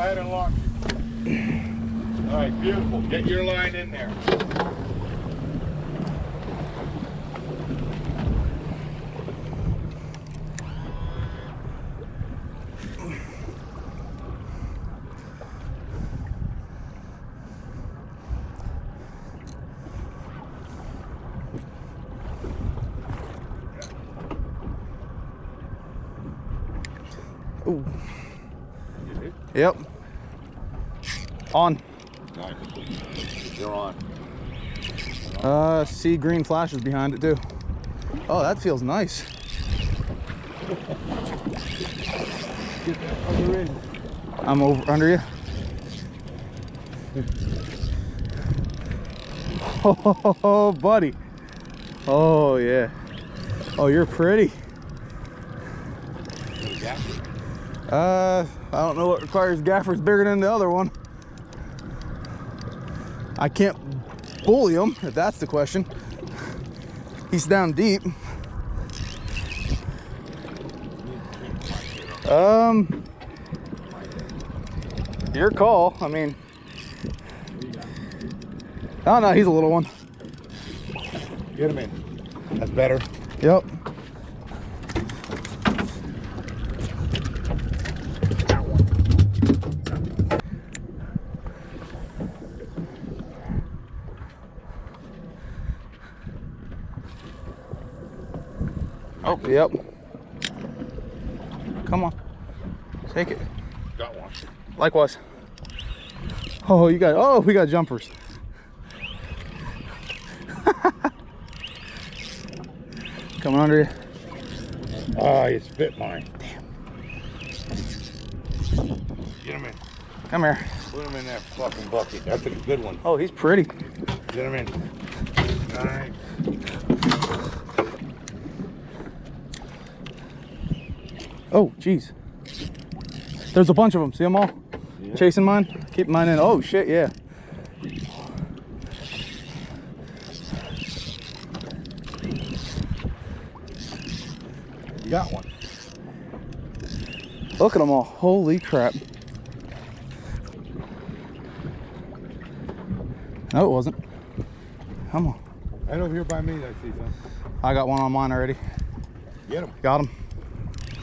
ahead and launch it. All right, beautiful. Get your line in there. Ooh. Yep. On. Nice. You're on. See green flashes behind it too. Oh, that feels nice. Get that other end. I'm over under you. Oh, buddy. Oh, yeah. Oh, you're pretty. I don't know what requires gaffers bigger than the other one. I can't bully him, if that's the question. He's down deep. Your call. I mean, oh no, he's a little one. Get him in. That's better. Yep. Oh, yep. Come on. Take it. Got one. Likewise. Oh, you got, oh, we got jumpers. Coming under you. Oh, you spit mine. Damn. Get him in. Come here. Put him in that fucking bucket. That's a good one. Oh, he's pretty. Get him in. All right. Oh, geez. There's a bunch of them. See them all? Yeah. Chasing mine? Keep mine in. Oh, shit, yeah. You got one. Look at them all. Holy crap. No, it wasn't. Come on. Right over here by me, I see some. I got one on mine already. Get him. Got him.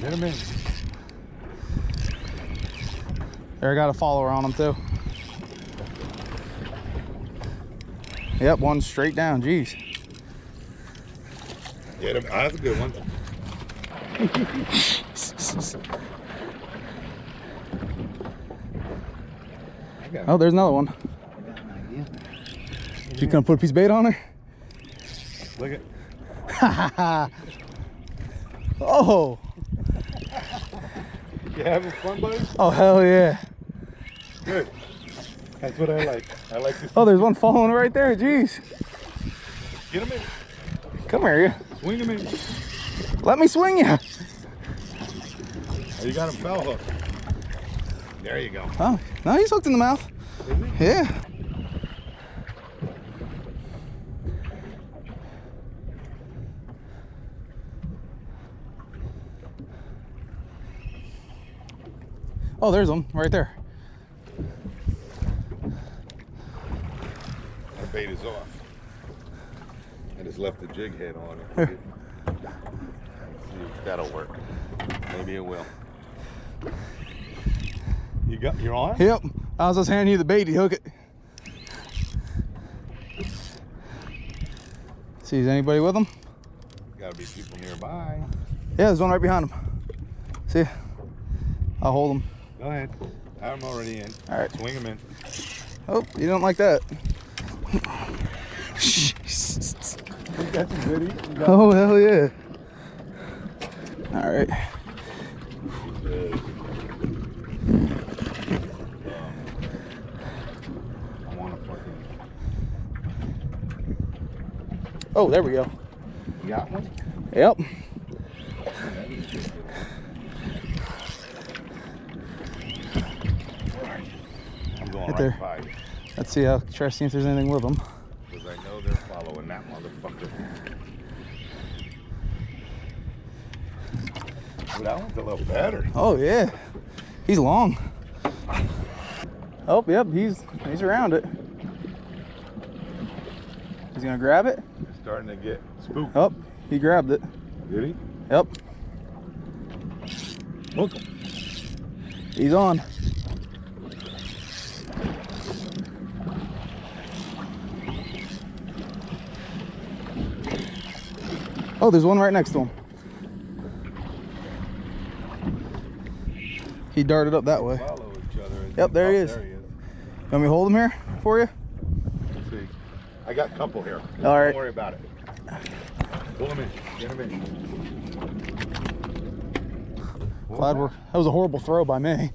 Get him in. There, I got a follower on him too. Yep, one straight down. Jeez. Get him. Oh, that's a good one. Oh, there's another one. You gonna put a piece of bait on her? Look at. Oh. You having fun, buddy? Oh, hell yeah. Good. That's what I like. I like this. Oh, there's one falling right there. Jeez. Get him in. Come here, you. Swing him in. Let me swing you. Oh, you got him foul hook. There you go. Oh, no, he's hooked in the mouth. Is he? Yeah. Oh, there's them right there. Our bait is off. I just left the jig head on it. Let's see if that'll work. Maybe it will. You're on? Yep. I was just handing you the bait. You hook it. See, is anybody with them? Gotta be people nearby. Yeah, there's one right behind him. See? I'll hold him. Go ahead. I'm already in. All right. Swing him in. Oh, you don't like that. We got some goodies. Oh, hell yeah. All right. I want to fucking. Oh, there we go. You got one? Yep. I'm going Right there. by. Let's see. I'll try to see if there's anything with them. Because I know they're following that motherfucker. Well, that one's a little better. Oh, yeah. He's long. Oh, yep, he's around it. He's gonna grab it. It's starting to get spooked. Oh, he grabbed it. Did he? Yep. Hook him. He's on. Oh, there's one right next to him. He darted up that way. Follow each other. Yep, there he is. There he is. You want me to hold him here for you? Let's see. I got a couple here. All right. Don't worry about it. Pull him in. Get him in. Glad we're. That was a horrible throw by me.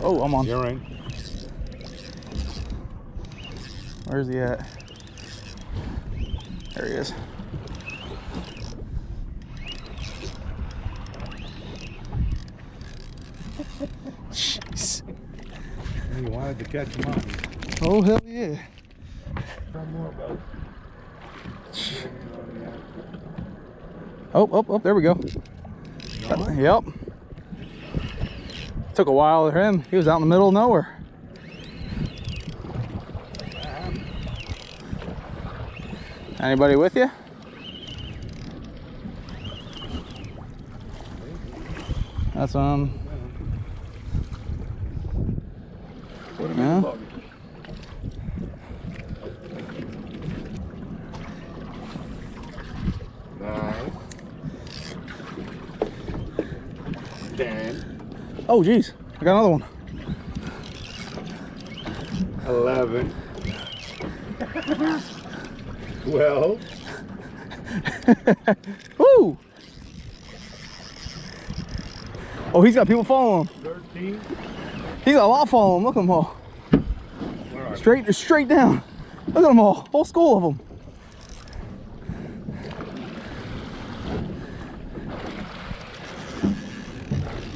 Oh, I'm on. You're in. Where's he at? There he is. Jeez. You wanted to catch him up. Oh, hell yeah. One more boat. Oh, there we go. Yep. Took a while for him. He was out in the middle of nowhere. Anybody with you? That's yeah. Nine. 10. Oh, geez. I got another one. 11. 12. Woo! Oh, he's got people following him. 13. He's got a lot following him. Look at them all. Where are Straight down. Look at them all. Whole school of them.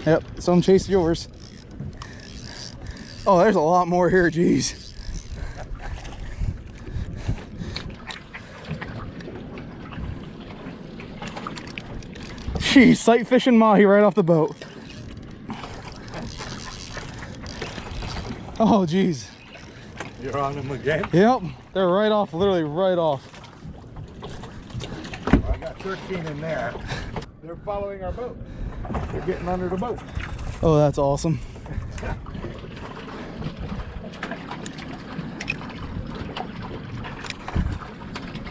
Yep, some chased yours. Oh, there's a lot more here, geez. Geez, sight fishing mahi right off the boat. Oh, geez. You're on them again? Yep, they're right off, literally right off. I got 13 in there. They're following our boat. They're getting under the boat. Oh, that's awesome.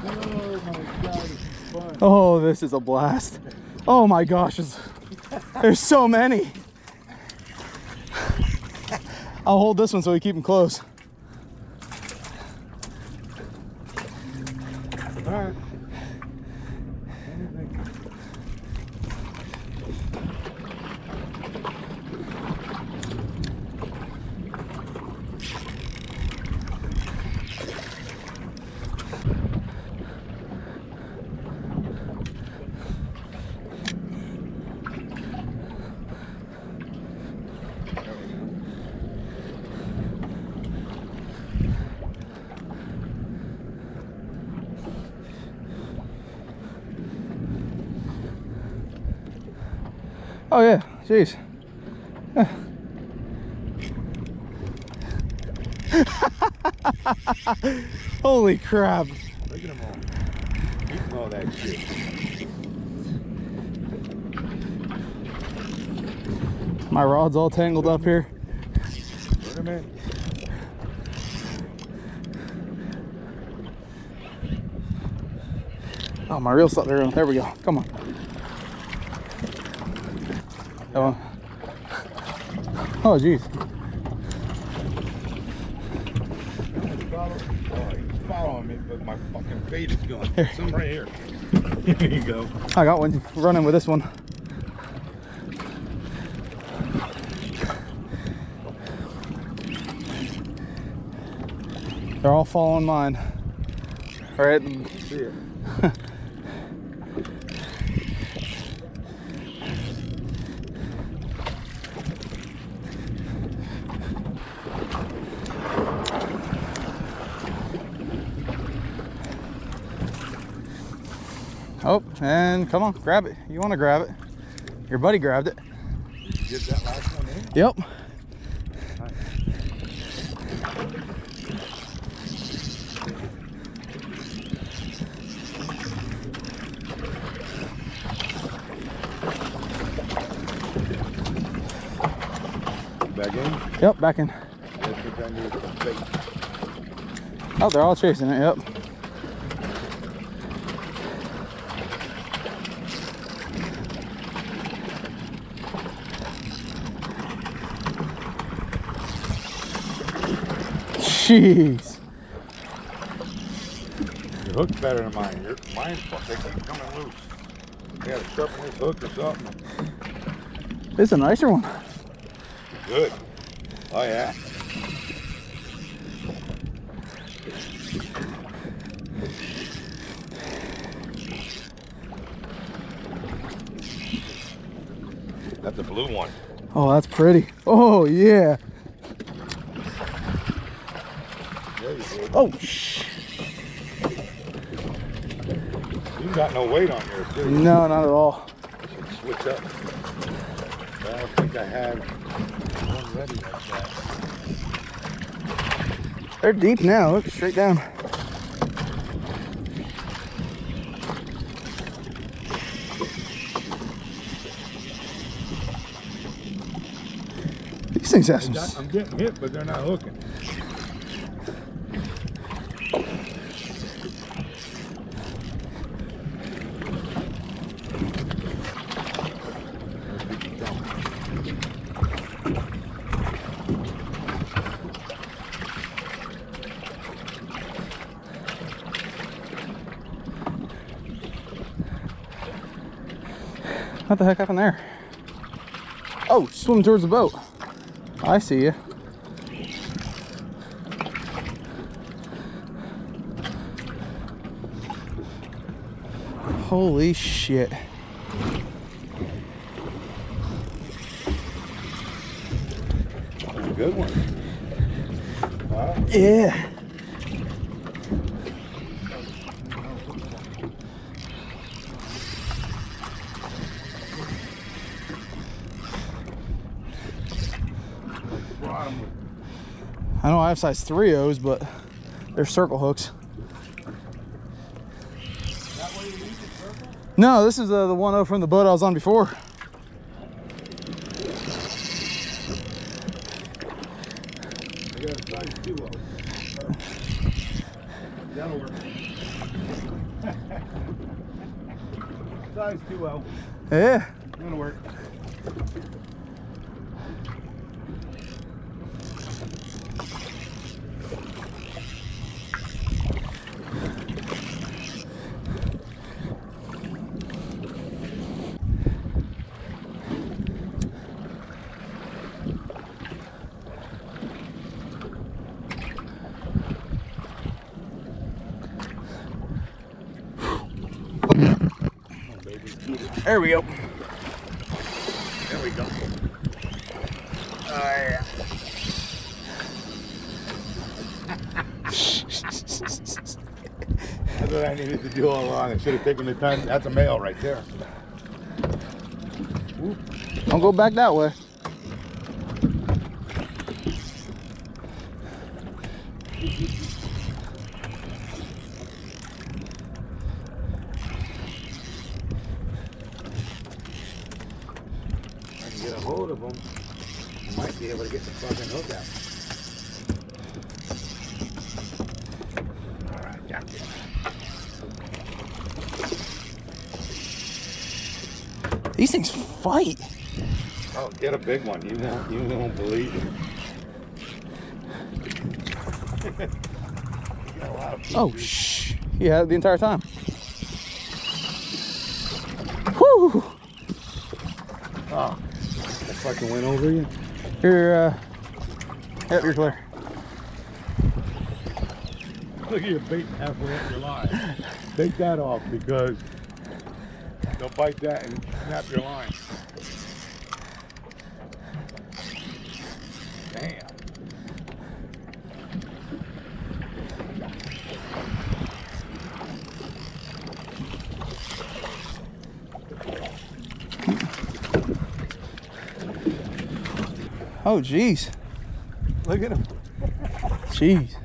Oh my God, this is fun. Oh, this is a blast. Oh my gosh, there's so many. I'll hold this one so we keep them close. All right. Oh yeah, jeez. Holy crap. Look at them all. Eating all that shit. My rod's all tangled up here. Put them in. Oh, my reel's up there. There we go. Come on. Come on. Oh, geez. Oh, he's following me, but my fucking bait is gone. Some right here. Here you go. I got one running with this one. They're all following mine. All right. See it. Oh, and come on, grab it. You want to grab it. Your buddy grabbed it. Did you get that last one in? Yep. Nice. Back in? Yep, back in. Let's get down to the bait. Oh, they're all chasing it, yep. Jeez. Your hook's better than mine. Mine's they keep coming loose. You gotta sharpen this hook or something. This is a nicer one. Good. Oh yeah. That's a blue one. Oh, that's pretty. Oh, yeah. There you go. Oh, shh. You got no weight on yours, do you? No, not at all. I should switch up. I don't think I have one ready like that. They're deep now. Look, straight down. These things have some... I'm getting hit, but they're not hooking. What the heck happened there? Oh, swim towards the boat. I see you. Holy shit. That's a good one. Wow. Yeah. I know I have size 3/0s, but they're circle hooks. That way you use the circle? No, this is the 1/0 from the boat I was on before. I got a size 2/0. That'll work. Size 2/0. Yeah. That'll work. There we go. There we go. Yeah. That's what I needed to do all along. I should have taken the time. That's a male right there. Ooh. Don't go back that way. I can get a hold of them. I might be able to get the fucking hook out. All right, got it. These things fight. Oh, get a big one. You won't believe it. You got a lot of Oh, shh. He had it the entire time. Whew. Oh, that fucking went over you? You're, yep, you're clear. Look at your bait halfway up your line. Take that off because they'll bite that and snap your line. Damn. Oh, jeez. Look at him. Jeez.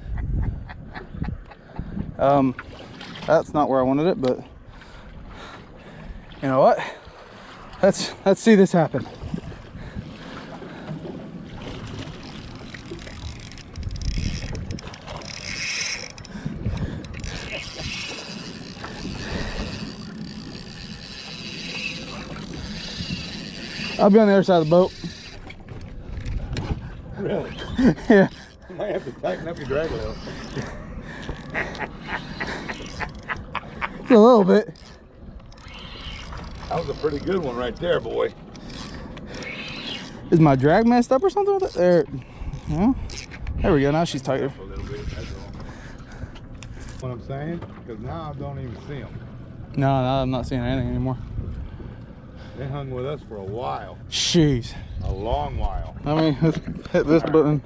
That's not where I wanted it, but you know what? Let's see this happen. I'll be on the other side of the boat. Really? Yeah. You might have to tighten up your drag a little. A little bit. That was a pretty good one right there, boy. Is my drag messed up or something with it? There. Yeah. There we go. Now she's tighter. A little bit, that's all. What I'm saying? Because now I don't even see them. No, I'm not seeing anything anymore. They hung with us for a while. Jeez. A long while. I mean, let's hit this button.